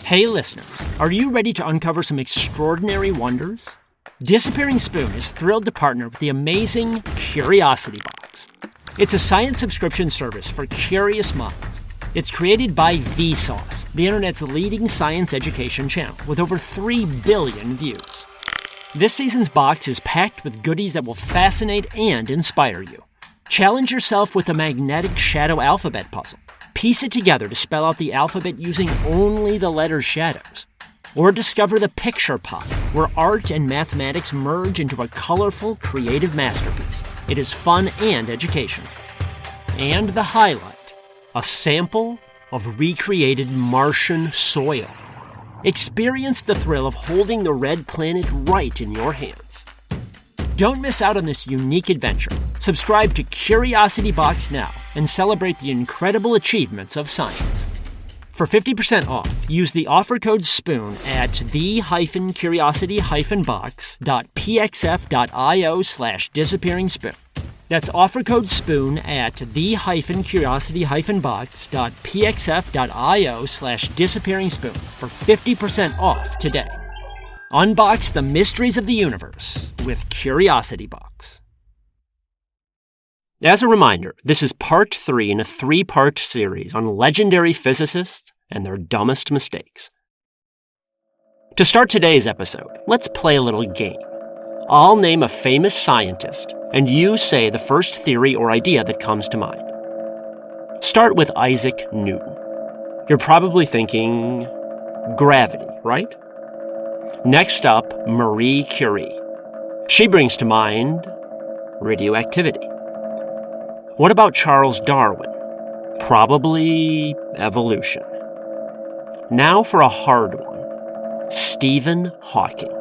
Hey listeners, are you ready to uncover some extraordinary wonders? Disappearing Spoon is thrilled to partner with the amazing Curiosity Box. It's a science subscription service for curious minds. It's created by Vsauce, the internet's leading science education channel, with over 3 billion views. This season's box is packed with goodies that will fascinate and inspire you. Challenge yourself with a magnetic shadow alphabet puzzle. Piece it together to spell out the alphabet using only the letter shadows. Or discover the picture pot, where art and mathematics merge into a colorful, creative masterpiece. It is fun and educational. And the highlight, a sample of recreated Martian soil. Experience the thrill of holding the red planet right in your hands. Don't miss out on this unique adventure. Subscribe to Curiosity Box now and celebrate the incredible achievements of science. For 50% off, use the offer code SPOON at the-curiosity-box.pxf.io/disappearingspoon. That's offer code SPOON at the-curiosity-box.pxf.io/disappearingspoon for 50% off today. Unbox the mysteries of the universe with Curiosity Box. As a reminder, this is part 3 in a 3-part series on legendary physicists and their dumbest mistakes. To start today's episode, let's play a little game. I'll name a famous scientist, and you say the first theory or idea that comes to mind. Start with Isaac Newton. You're probably thinking gravity, right? Next up, Marie Curie. She brings to mind radioactivity. What about Charles Darwin? Probably evolution. Now for a hard one, Stephen Hawking.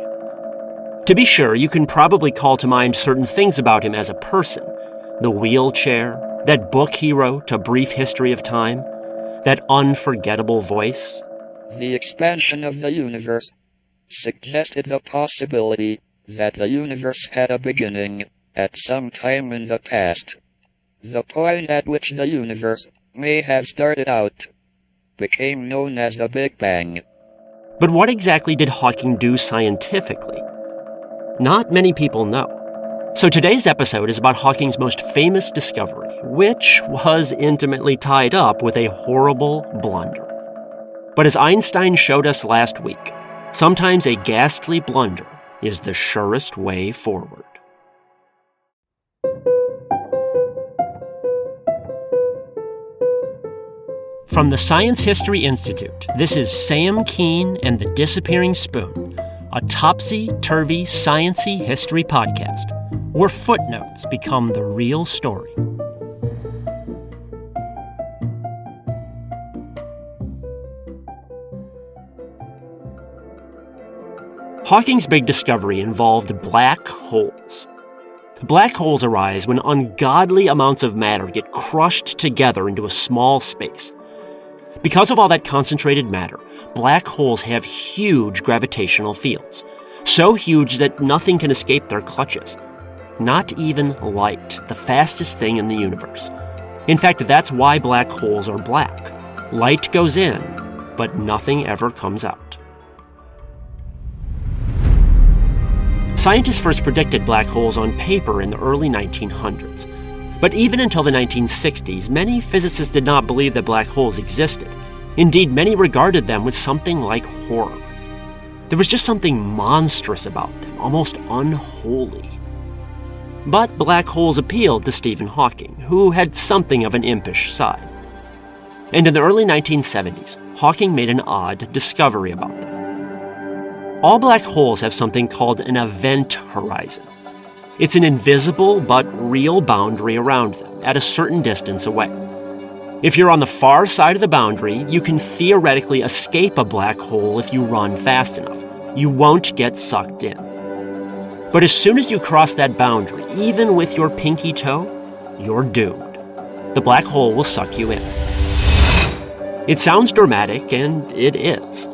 To be sure, you can probably call to mind certain things about him as a person. The wheelchair, that book he wrote, A Brief History of Time, that unforgettable voice. The expansion of the universe suggested the possibility that the universe had a beginning at some time in the past. The point at which the universe may have started out became known as the Big Bang. But what exactly did Hawking do scientifically? Not many people know. So today's episode is about Hawking's most famous discovery, which was intimately tied up with a horrible blunder. But as Einstein showed us last week, sometimes a ghastly blunder is the surest way forward. From the Science History Institute, this is Sam Keene and the Disappearing Spoon, a topsy-turvy, science-y history podcast, where footnotes become the real story. Hawking's big discovery involved black holes. Black holes arise when ungodly amounts of matter get crushed together into a small space. Because of all that concentrated matter, black holes have huge gravitational fields, so huge that nothing can escape their clutches. Not even light, the fastest thing in the universe. In fact, that's why black holes are black. Light goes in, but nothing ever comes out. Scientists first predicted black holes on paper in the early 1900s. But even until the 1960s, many physicists did not believe that black holes existed. Indeed, many regarded them with something like horror. There was just something monstrous about them, almost unholy. But black holes appealed to Stephen Hawking, who had something of an impish side. And in the early 1970s, Hawking made an odd discovery about them. All black holes have something called an event horizon. It's an invisible but real boundary around them at a certain distance away. If you're on the far side of the boundary, you can theoretically escape a black hole if you run fast enough. You won't get sucked in. But as soon as you cross that boundary, even with your pinky toe, you're doomed. The black hole will suck you in. It sounds dramatic, and it is.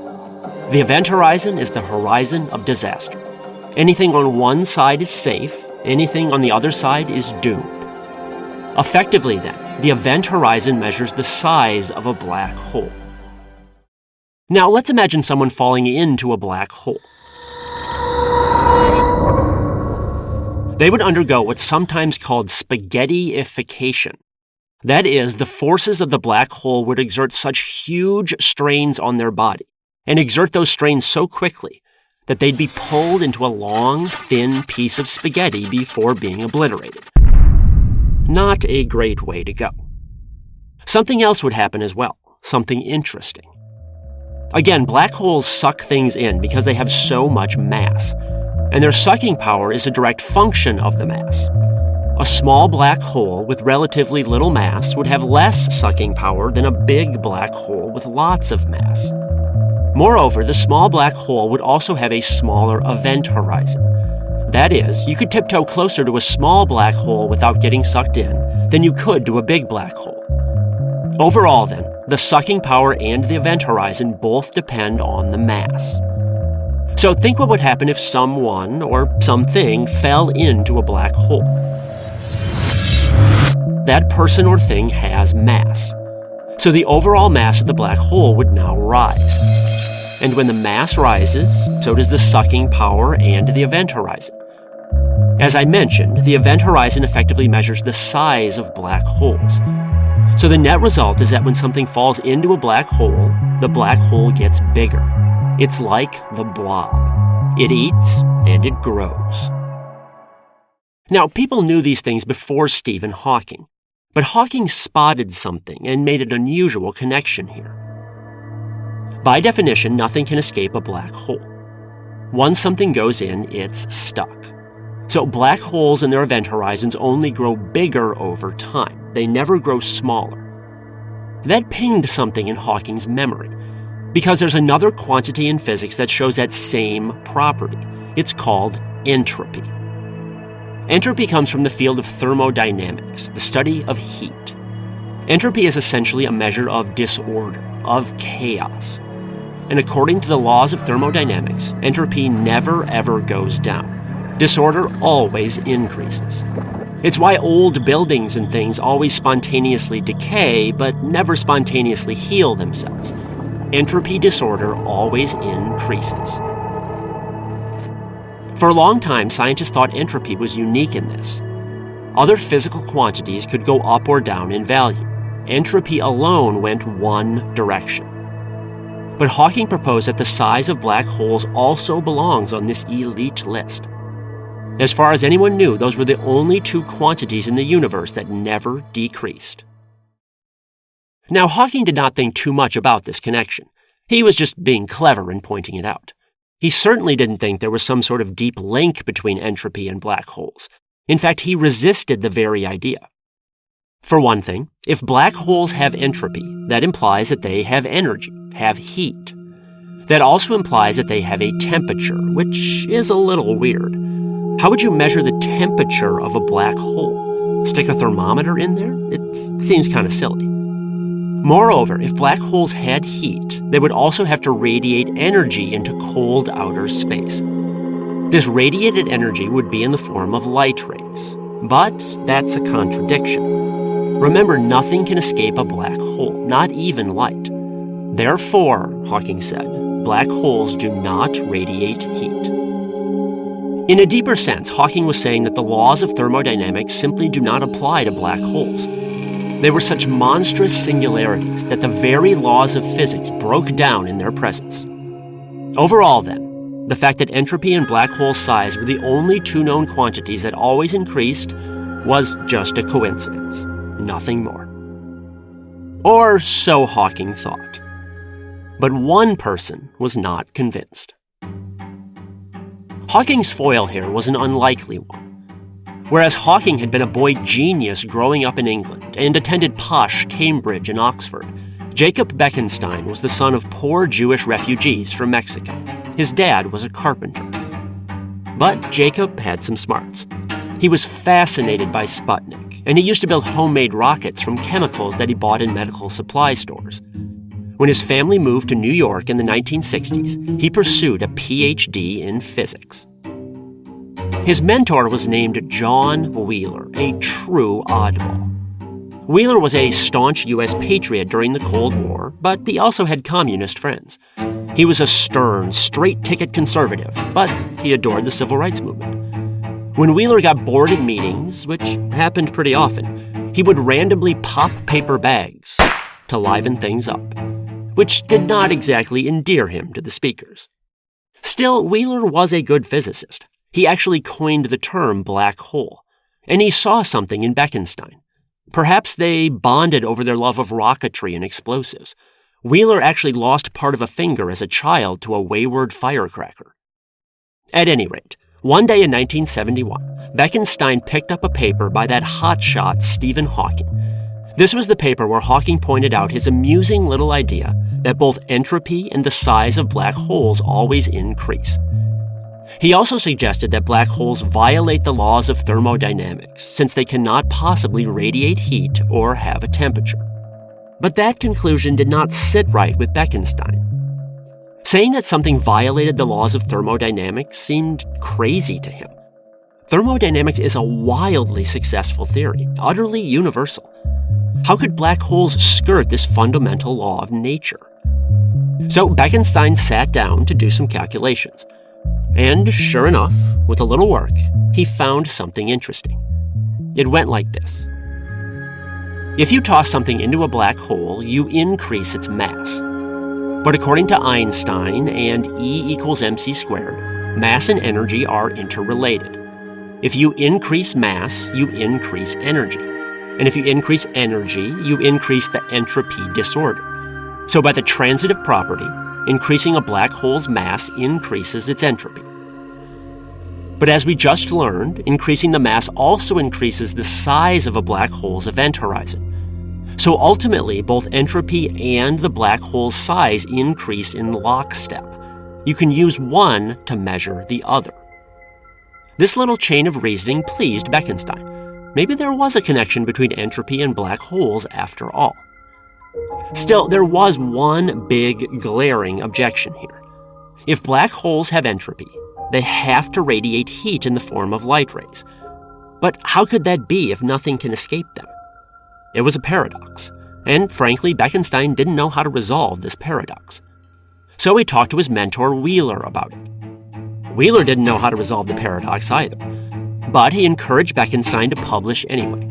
The event horizon is the horizon of disaster. Anything on one side is safe, anything on the other side is doomed. Effectively, then, the event horizon measures the size of a black hole. Now let's imagine someone falling into a black hole. They would undergo what's sometimes called spaghetti-ification. That is, the forces of the black hole would exert such huge strains on their body, and exert those strains so quickly that they'd be pulled into a long, thin piece of spaghetti before being obliterated. Not a great way to go. Something else would happen as well, something interesting. Again, black holes suck things in because they have so much mass, and their sucking power is a direct function of the mass. A small black hole with relatively little mass would have less sucking power than a big black hole with lots of mass. Moreover, the small black hole would also have a smaller event horizon. That is, you could tiptoe closer to a small black hole without getting sucked in than you could to a big black hole. Overall, then, the sucking power and the event horizon both depend on the mass. So think what would happen if someone or something fell into a black hole. That person or thing has mass. So the overall mass of the black hole would now rise. And when the mass rises, so does the sucking power and the event horizon. As I mentioned, the event horizon effectively measures the size of black holes. So the net result is that when something falls into a black hole, the black hole gets bigger. It's like the blob. It eats and it grows. Now, people knew these things before Stephen Hawking, but Hawking spotted something and made an unusual connection here. By definition, nothing can escape a black hole. Once something goes in, it's stuck. So black holes and their event horizons only grow bigger over time. They never grow smaller. That pinged something in Hawking's memory, because there's another quantity in physics that shows that same property. It's called entropy. Entropy comes from the field of thermodynamics, the study of heat. Entropy is essentially a measure of disorder, of chaos. And according to the laws of thermodynamics, entropy never ever goes down. Disorder always increases. It's why old buildings and things always spontaneously decay, but never spontaneously heal themselves. Entropy disorder always increases. For a long time, scientists thought entropy was unique in this. Other physical quantities could go up or down in value. Entropy alone went one direction. But Hawking proposed that the size of black holes also belongs on this elite list. As far as anyone knew, those were the only two quantities in the universe that never decreased. Now, Hawking did not think too much about this connection. He was just being clever in pointing it out. He certainly didn't think there was some sort of deep link between entropy and black holes. In fact, he resisted the very idea. For one thing, if black holes have entropy, that implies that they have energy, have heat. That also implies that they have a temperature, which is a little weird. How would you measure the temperature of a black hole? Stick a thermometer in there? It seems kind of silly. Moreover, if black holes had heat, they would also have to radiate energy into cold outer space. This radiated energy would be in the form of light rays. But that's a contradiction. Remember, nothing can escape a black hole, not even light. Therefore, Hawking said, black holes do not radiate heat. In a deeper sense, Hawking was saying that the laws of thermodynamics simply do not apply to black holes. They were such monstrous singularities that the very laws of physics broke down in their presence. Overall, then, the fact that entropy and black hole size were the only two known quantities that always increased was just a coincidence, nothing more. Or so Hawking thought. But one person was not convinced. Hawking's foil here was an unlikely one. Whereas Hawking had been a boy genius growing up in England and attended posh Cambridge and Oxford, Jacob Bekenstein was the son of poor Jewish refugees from Mexico. His dad was a carpenter. But Jacob had some smarts. He was fascinated by Sputnik, and he used to build homemade rockets from chemicals that he bought in medical supply stores. When his family moved to New York in the 1960s, he pursued a PhD in physics. His mentor was named John Wheeler, a true oddball. Wheeler was a staunch U.S. patriot during the Cold War, but he also had communist friends. He was a stern, straight-ticket conservative, but he adored the civil rights movement. When Wheeler got bored in meetings, which happened pretty often, he would randomly pop paper bags to liven things up, which did not exactly endear him to the speakers. Still, Wheeler was a good physicist. He actually coined the term black hole, and he saw something in Bekenstein. Perhaps they bonded over their love of rocketry and explosives. Wheeler actually lost part of a finger as a child to a wayward firecracker. At any rate, one day in 1971, Bekenstein picked up a paper by that hotshot Stephen Hawking. This was the paper where Hawking pointed out his amusing little idea that both entropy and the size of black holes always increase. He also suggested that black holes violate the laws of thermodynamics, since they cannot possibly radiate heat or have a temperature. But that conclusion did not sit right with Bekenstein. Saying that something violated the laws of thermodynamics seemed crazy to him. Thermodynamics is a wildly successful theory, utterly universal. How could black holes skirt this fundamental law of nature? So Bekenstein sat down to do some calculations. And sure enough, with a little work, he found something interesting. It went like this. If you toss something into a black hole, you increase its mass. But according to Einstein and E equals mc squared, mass and energy are interrelated. If you increase mass, you increase energy. And if you increase energy, you increase the entropy disorder. So by the transitive property, increasing a black hole's mass increases its entropy. But as we just learned, increasing the mass also increases the size of a black hole's event horizon. So ultimately, both entropy and the black hole's size increase in lockstep. You can use one to measure the other. This little chain of reasoning pleased Bekenstein. Maybe there was a connection between entropy and black holes after all. Still, there was one big, glaring objection here. If black holes have entropy, they have to radiate heat in the form of light rays. But how could that be if nothing can escape them? It was a paradox, and frankly, Bekenstein didn't know how to resolve this paradox. So he talked to his mentor, Wheeler, about it. Wheeler didn't know how to resolve the paradox either, but he encouraged Bekenstein to publish anyway.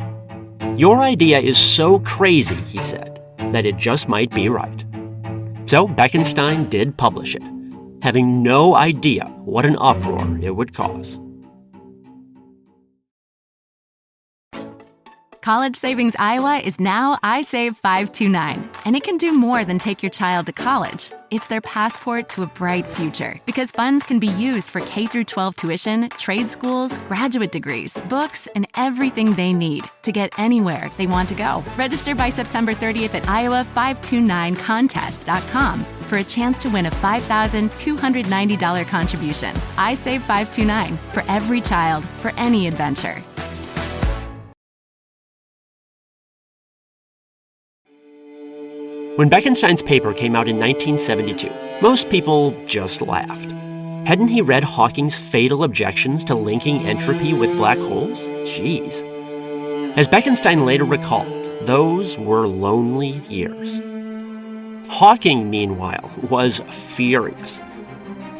Your idea is so crazy, he said, that it just might be right. So Bekenstein did publish it, having no idea what an uproar it would cause. College Savings Iowa is now iSave 529, and it can do more than take your child to college. It's their passport to a bright future, because funds can be used for K-12 tuition, trade schools, graduate degrees, books, and everything they need to get anywhere they want to go. Register by September 30th at iowa529contest.com for a chance to win a $5,290 contribution. iSave 529, for every child, for any adventure. When Bekenstein's paper came out in 1972, most people just laughed. Hadn't he read Hawking's fatal objections to linking entropy with black holes? Jeez. As Bekenstein later recalled, those were lonely years. Hawking, meanwhile, was furious.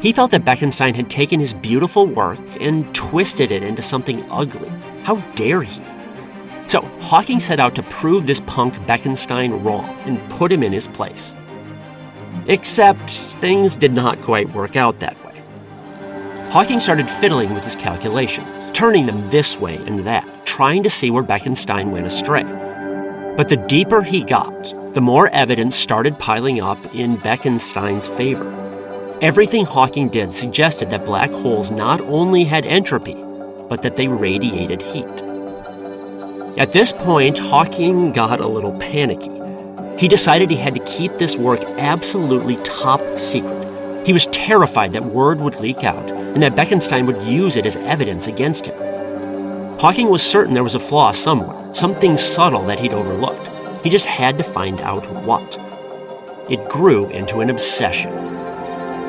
He felt that Bekenstein had taken his beautiful work and twisted it into something ugly. How dare he? So Hawking set out to prove this punk Bekenstein wrong and put him in his place. Except things did not quite work out that way. Hawking started fiddling with his calculations, turning them this way and that, trying to see where Bekenstein went astray. But the deeper he got, the more evidence started piling up in Bekenstein's favor. Everything Hawking did suggested that black holes not only had entropy, but that they radiated heat. At this point, Hawking got a little panicky. He decided he had to keep this work absolutely top secret. He was terrified that word would leak out and that Bekenstein would use it as evidence against him. Hawking was certain there was a flaw somewhere, something subtle that he'd overlooked. He just had to find out what. It grew into an obsession.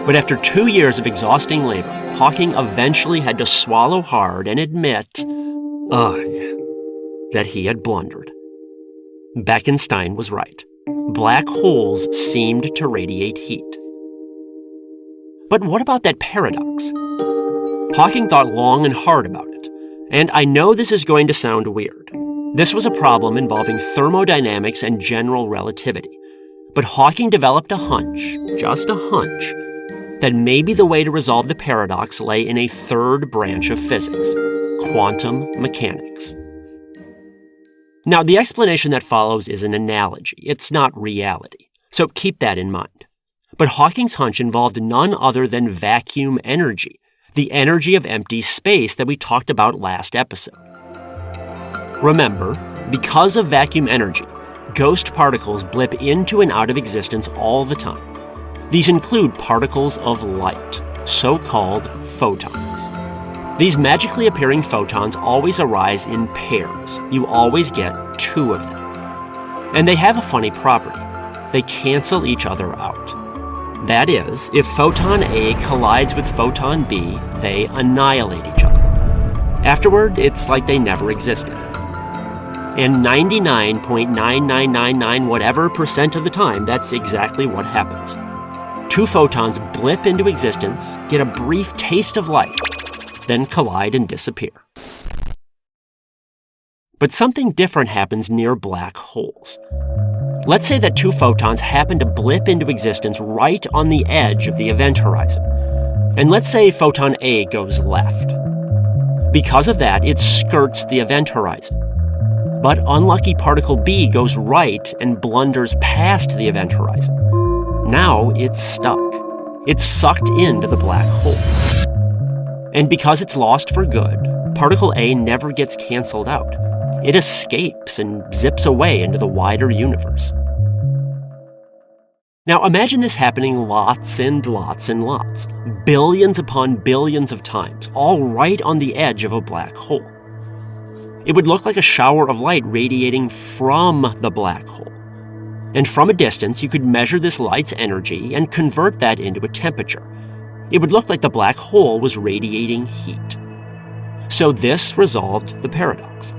But after 2 years of exhausting labor, Hawking eventually had to swallow hard and admit, that he had blundered. Bekenstein was right. Black holes seemed to radiate heat. But what about that paradox? Hawking thought long and hard about it. And I know this is going to sound weird. This was a problem involving thermodynamics and general relativity. But Hawking developed a hunch, just a hunch, that maybe the way to resolve the paradox lay in a third branch of physics, quantum mechanics. Now, the explanation that follows is an analogy. It's not reality. So keep that in mind. But Hawking's hunch involved none other than vacuum energy, the energy of empty space that we talked about last episode. Remember, because of vacuum energy, ghost particles blip into and out of existence all the time. These include particles of light, so-called photons. These magically appearing photons always arise in pairs. You always get two of them. And they have a funny property. They cancel each other out. That is, if photon A collides with photon B, they annihilate each other. Afterward, it's like they never existed. And 99.9999 whatever percent of the time, that's exactly what happens. Two photons blip into existence, get a brief taste of life, then collide and disappear. But something different happens near black holes. Let's say that two photons happen to blip into existence right on the edge of the event horizon. And let's say photon A goes left. Because of that, it skirts the event horizon. But unlucky particle B goes right and blunders past the event horizon. Now it's stuck. It's sucked into the black hole. And because it's lost for good, particle A never gets canceled out. It escapes and zips away into the wider universe. Now imagine this happening lots and lots and lots, billions upon billions of times, all right on the edge of a black hole. It would look like a shower of light radiating from the black hole. And from a distance, you could measure this light's energy and convert that into a temperature. It would look like the black hole was radiating heat. So this resolved the paradox.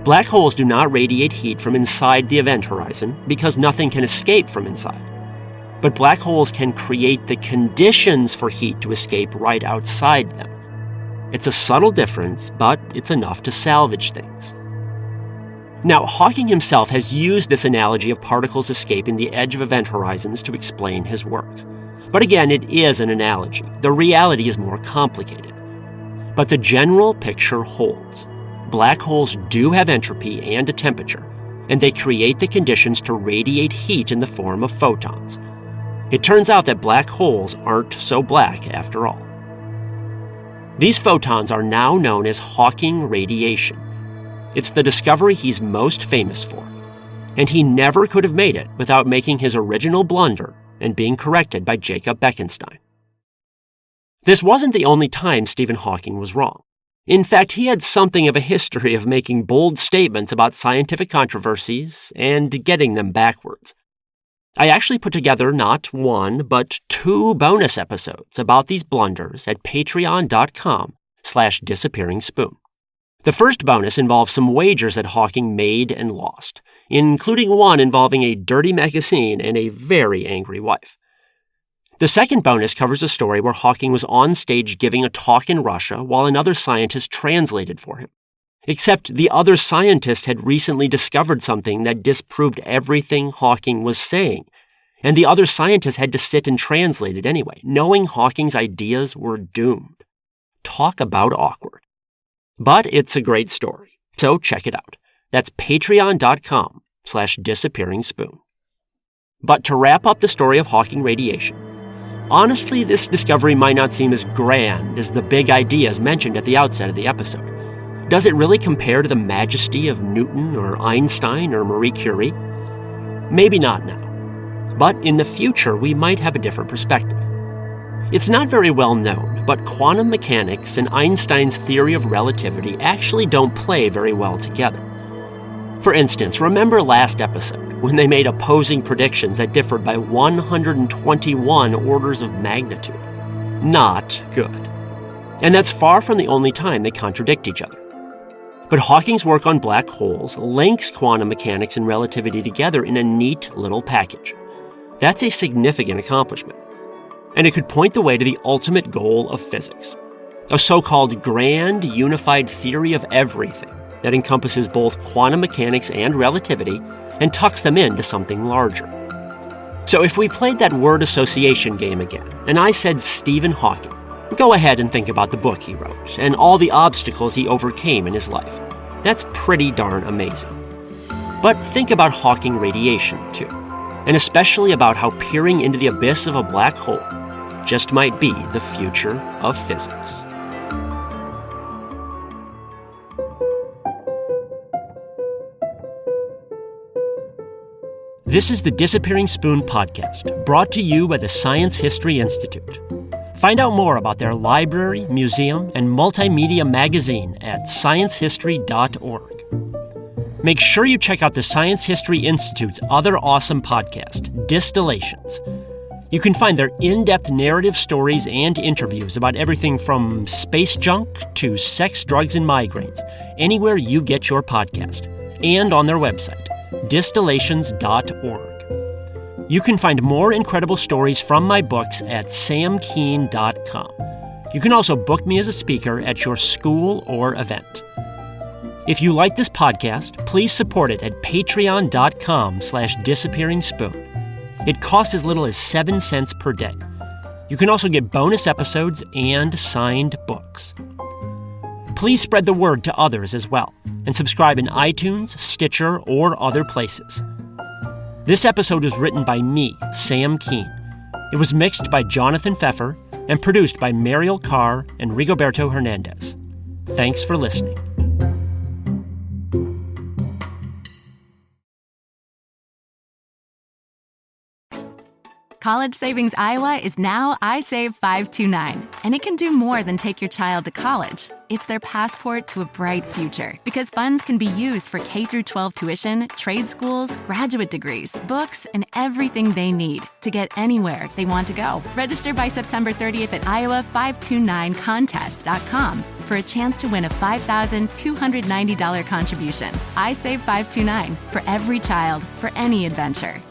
Black holes do not radiate heat from inside the event horizon because nothing can escape from inside. But black holes can create the conditions for heat to escape right outside them. It's a subtle difference, but it's enough to salvage things. Now, Hawking himself has used this analogy of particles escaping the edge of event horizons to explain his work. But again, it is an analogy. The reality is more complicated. But the general picture holds. Black holes do have entropy and a temperature, and they create the conditions to radiate heat in the form of photons. It turns out that black holes aren't so black after all. These photons are now known as Hawking radiation. It's the discovery he's most famous for, and he never could have made it without making his original blunder and being corrected by Jacob Bekenstein. This wasn't the only time Stephen Hawking was wrong. In fact, he had something of a history of making bold statements about scientific controversies and getting them backwards. I actually put together not one, but two bonus episodes about these blunders at patreon.com/disappearingspoon. The first bonus involves some wagers that Hawking made and lost, including one involving a dirty magazine and a very angry wife. The second bonus covers a story where Hawking was on stage giving a talk in Russia while another scientist translated for him. Except the other scientist had recently discovered something that disproved everything Hawking was saying, and the other scientist had to sit and translate it anyway, knowing Hawking's ideas were doomed. Talk about awkward. But it's a great story, so check it out. That's patreon.com/disappearingspoon. But to wrap up the story of Hawking radiation, honestly, this discovery might not seem as grand as the big ideas mentioned at the outset of the episode. Does it really compare to the majesty of Newton or Einstein or Marie Curie? Maybe not now. But in the future, we might have a different perspective. It's not very well known, but quantum mechanics and Einstein's theory of relativity actually don't play very well together. For instance, remember last episode when they made opposing predictions that differed by 121 orders of magnitude? Not good. And that's far from the only time they contradict each other. But Hawking's work on black holes links quantum mechanics and relativity together in a neat little package. That's a significant accomplishment. And it could point the way to the ultimate goal of physics, a so-called grand unified theory of everything that encompasses both quantum mechanics and relativity and tucks them into something larger. So if we played that word association game again, and I said Stephen Hawking, go ahead and think about the book he wrote and all the obstacles he overcame in his life. That's pretty darn amazing. But think about Hawking radiation, too, and especially about how peering into the abyss of a black hole just might be the future of physics. This is the Disappearing Spoon podcast, brought to you by the Science History Institute. Find out more about their library, museum, and multimedia magazine at sciencehistory.org. Make sure you check out the Science History Institute's other awesome podcast, Distillations. You can find their in-depth narrative stories and interviews about everything from space junk to sex, drugs, and migraines, anywhere you get your podcast, and on their website, distillations.org. You can find more incredible stories from my books at samkeen.com. You can also book me as a speaker at your school or event. If you like this podcast, please support it at patreon.com/disappearingspoon. It costs as little as 7 cents per day. You can also get bonus episodes and signed books. Please spread the word to others as well, and subscribe in iTunes, Stitcher, or other places. This episode was written by me, Sam Keen. It was mixed by Jonathan Pfeffer and produced by Mariel Carr and Rigoberto Hernandez. Thanks for listening. College Savings Iowa is now iSave 529, and it can do more than take your child to college. It's their passport to a bright future, because funds can be used for K-12 tuition, trade schools, graduate degrees, books, and everything they need to get anywhere they want to go. Register by September 30th at iowa529contest.com for a chance to win a $5,290 contribution. iSave 529, for every child, for any adventure.